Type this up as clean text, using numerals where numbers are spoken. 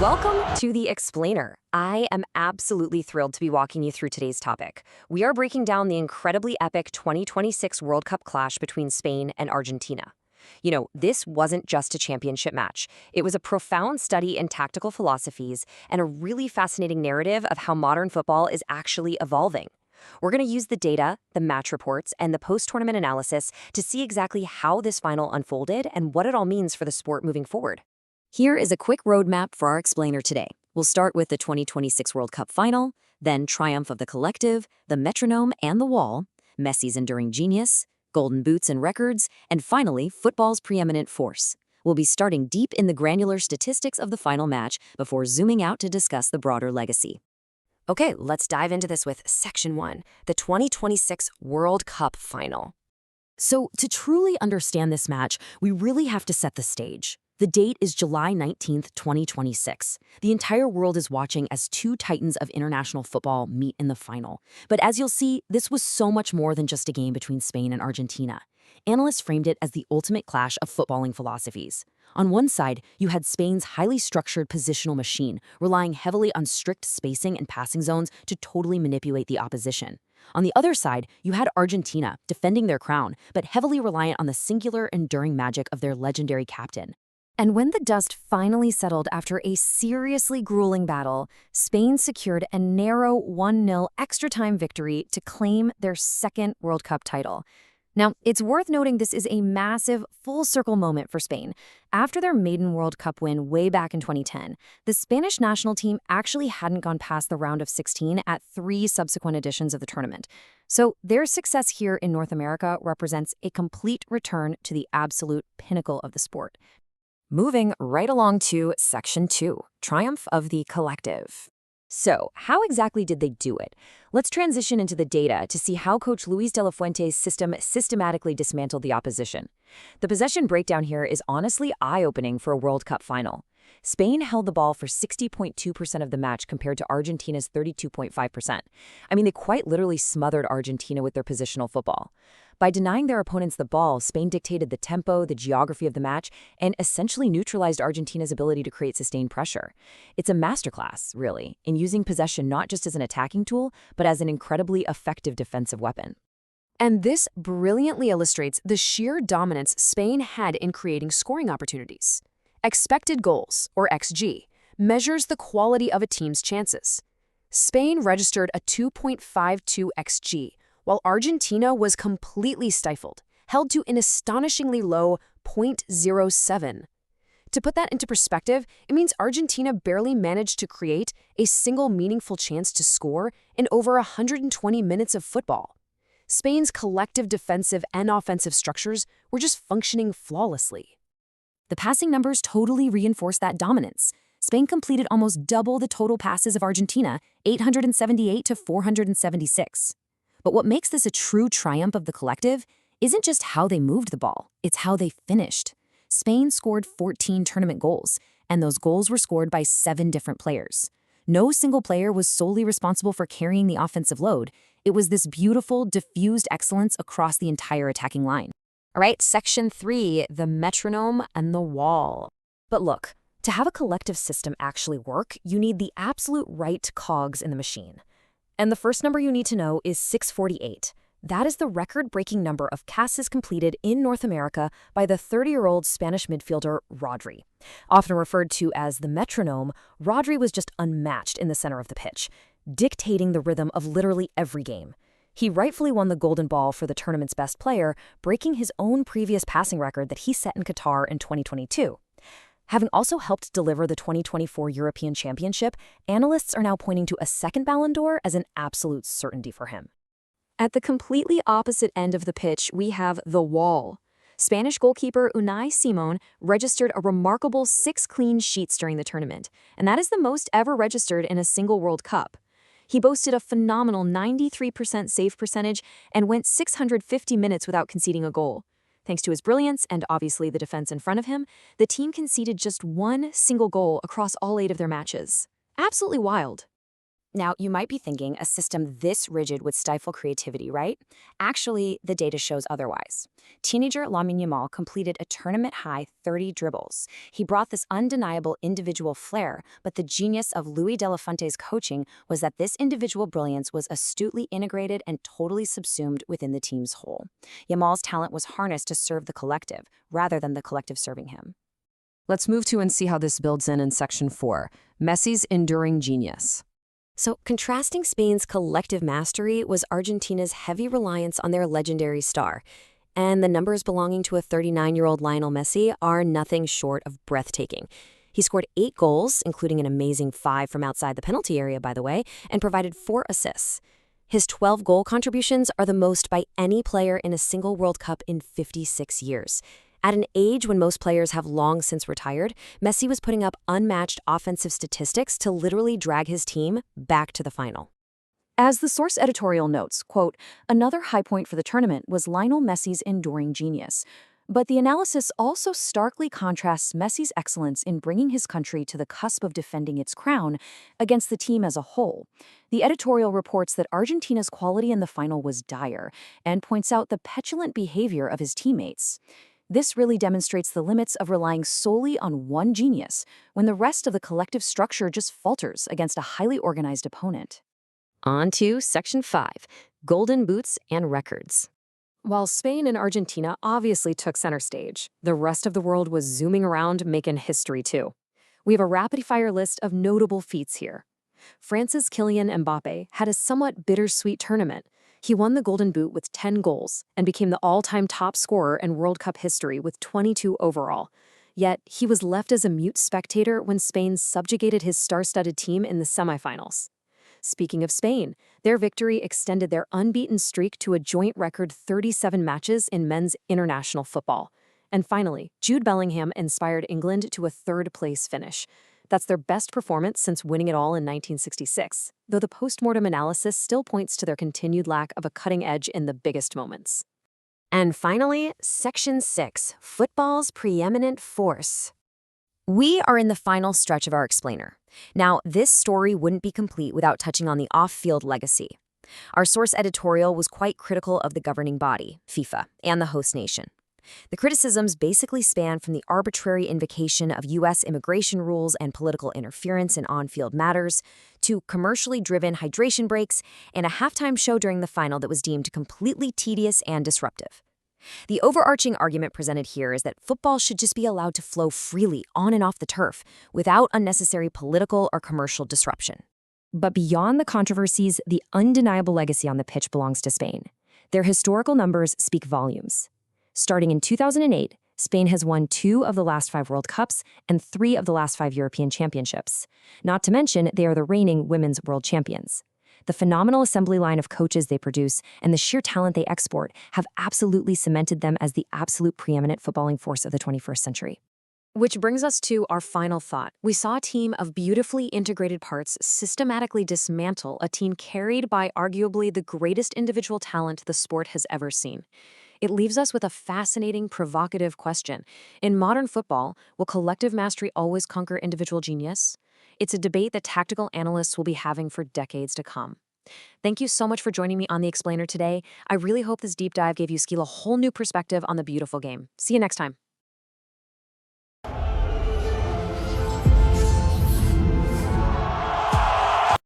Welcome to The Explainer. I am absolutely thrilled to be walking you through today's topic. We are breaking down the incredibly epic 2026 World Cup clash between Spain and Argentina. This wasn't just a championship match. It was a profound study in tactical philosophies and a really fascinating narrative of how modern football is actually evolving. We're going to use the data, the match reports, and the post-tournament analysis to see exactly how this final unfolded and what it all means for the sport moving forward. Here is a quick roadmap for our explainer today. We'll start with the 2026 World Cup final, then triumph of the collective, the metronome and the wall, Messi's enduring genius, golden boots and records, and finally, football's preeminent force. We'll be starting deep in the granular statistics of the final match before zooming out to discuss the broader legacy. Okay, let's dive into this with Section 1, the 2026 World Cup final. So, to truly understand this match, we really have to set the stage. The date is July 19th, 2026. The entire world is watching as two titans of international football meet in the final. But as you'll see, this was so much more than just a game between Spain and Argentina. Analysts framed it as the ultimate clash of footballing philosophies. On one side, you had Spain's highly structured positional machine, relying heavily on strict spacing and passing zones to totally manipulate the opposition. On the other side, you had Argentina, defending their crown, but heavily reliant on the singular, enduring magic of their legendary captain. And when the dust finally settled after a seriously grueling battle, Spain secured a narrow 1-0 extra-time victory to claim their second World Cup title. Now, it's worth noting this is a massive, full-circle moment for Spain. After their maiden World Cup win way back in 2010, the Spanish national team actually hadn't gone past the round of 16 at 3 subsequent editions of the tournament. So their success here in North America represents a complete return to the absolute pinnacle of the sport. Moving right along to Section 2, Triumph of the Collective. So, how exactly did they do it? Let's transition into the data to see how Coach Luis de la Fuente's system systematically dismantled the opposition. The possession breakdown here is honestly eye-opening for a World Cup final. Spain held the ball for 60.2% of the match compared to Argentina's 32.5%. They quite literally smothered Argentina with their positional football. By denying their opponents the ball, Spain dictated the tempo, the geography of the match, and essentially neutralized Argentina's ability to create sustained pressure. It's a masterclass, really, in using possession not just as an attacking tool, but as an incredibly effective defensive weapon. And this brilliantly illustrates the sheer dominance Spain had in creating scoring opportunities. Expected goals, or XG, measures the quality of a team's chances. Spain registered a 2.52 XG, while Argentina was completely stifled, held to an astonishingly low 0.07. To put that into perspective, it means Argentina barely managed to create a single meaningful chance to score in over 120 minutes of football. Spain's collective defensive and offensive structures were just functioning flawlessly. The passing numbers totally reinforce that dominance. Spain completed almost double the total passes of Argentina, 878 to 476. But what makes this a true triumph of the collective isn't just how they moved the ball, it's how they finished. Spain scored 14 tournament goals, and those goals were scored by 7 different players. No single player was solely responsible for carrying the offensive load. It was this beautiful, diffused excellence across the entire attacking line. All right, Section 3, the metronome and the wall. But look, to have a collective system actually work, you need the absolute right cogs in the machine. And the first number you need to know is 648. That is the record-breaking number of passes completed in North America by the 30-year-old Spanish midfielder Rodri. Often referred to as the metronome, Rodri was just unmatched in the center of the pitch, dictating the rhythm of literally every game. He rightfully won the Golden Ball for the tournament's best player, breaking his own previous passing record that he set in Qatar in 2022. Having also helped deliver the 2024 European Championship, analysts are now pointing to a second Ballon d'Or as an absolute certainty for him. At the completely opposite end of the pitch, we have the wall. Spanish goalkeeper Unai Simón registered a remarkable 6 clean sheets during the tournament, and that is the most ever registered in a single World Cup. He boasted a phenomenal 93% save percentage and went 650 minutes without conceding a goal. Thanks to his brilliance and obviously the defense in front of him, the team conceded just 1 single goal across all 8 of their matches. Absolutely wild. Now, you might be thinking a system this rigid would stifle creativity, right? Actually, the data shows otherwise. Teenager Lamine Yamal completed a tournament-high 30 dribbles. He brought this undeniable individual flair, but the genius of Louis de la Fuente's coaching was that this individual brilliance was astutely integrated and totally subsumed within the team's whole. Yamal's talent was harnessed to serve the collective, rather than the collective serving him. Let's move to and see how this builds in Section 4, Messi's enduring genius. So, contrasting Spain's collective mastery was Argentina's heavy reliance on their legendary star. And the numbers belonging to a 39-year-old Lionel Messi are nothing short of breathtaking. He scored 8 goals, including an amazing 5 from outside the penalty area, by the way, and provided 4 assists. His 12 goal contributions are the most by any player in a single World Cup in 56 years. At an age when most players have long since retired, Messi was putting up unmatched offensive statistics to literally drag his team back to the final. As the source editorial notes, quote, another high point for the tournament was Lionel Messi's enduring genius. But the analysis also starkly contrasts Messi's excellence in bringing his country to the cusp of defending its crown against the team as a whole. The editorial reports that Argentina's quality in the final was dire and points out the petulant behavior of his teammates. This really demonstrates the limits of relying solely on one genius when the rest of the collective structure just falters against a highly organized opponent. On to Section 5, Golden Boots and Records. While Spain and Argentina obviously took center stage, the rest of the world was zooming around making history too. We have a rapid-fire list of notable feats here. France's Kylian Mbappe had a somewhat bittersweet tournament. He won the Golden Boot with 10 goals and became the all-time top scorer in World Cup history with 22 overall. Yet, he was left as a mute spectator when Spain subjugated his star-studded team in the semifinals. Speaking of Spain, their victory extended their unbeaten streak to a joint record 37 matches in men's international football. And finally, Jude Bellingham inspired England to a third-place finish. That's their best performance since winning it all in 1966, though the post-mortem analysis still points to their continued lack of a cutting edge in the biggest moments. And finally, Section 6, Football's Preeminent Force. We are in the final stretch of our explainer. Now, this story wouldn't be complete without touching on the off-field legacy. Our source editorial was quite critical of the governing body, FIFA, and the host nation. The criticisms basically span from the arbitrary invocation of U.S. immigration rules and political interference in on-field matters, to commercially driven hydration breaks and a halftime show during the final that was deemed completely tedious and disruptive. The overarching argument presented here is that football should just be allowed to flow freely on and off the turf, without unnecessary political or commercial disruption. But beyond the controversies, the undeniable legacy on the pitch belongs to Spain. Their historical numbers speak volumes. Starting in 2008, Spain has won 2 of the last 5 World Cups and 3 of the last 5 European Championships. Not to mention, they are the reigning women's world champions. The phenomenal assembly line of coaches they produce and the sheer talent they export have absolutely cemented them as the absolute preeminent footballing force of the 21st century. Which brings us to our final thought. We saw a team of beautifully integrated parts systematically dismantle a team carried by arguably the greatest individual talent the sport has ever seen. It leaves us with a fascinating, provocative question. In modern football, will collective mastery always conquer individual genius? It's a debate that tactical analysts will be having for decades to come. Thank you so much for joining me on The Explainer today. I really hope this deep dive gave you Skill a whole new perspective on the beautiful game. See you next time.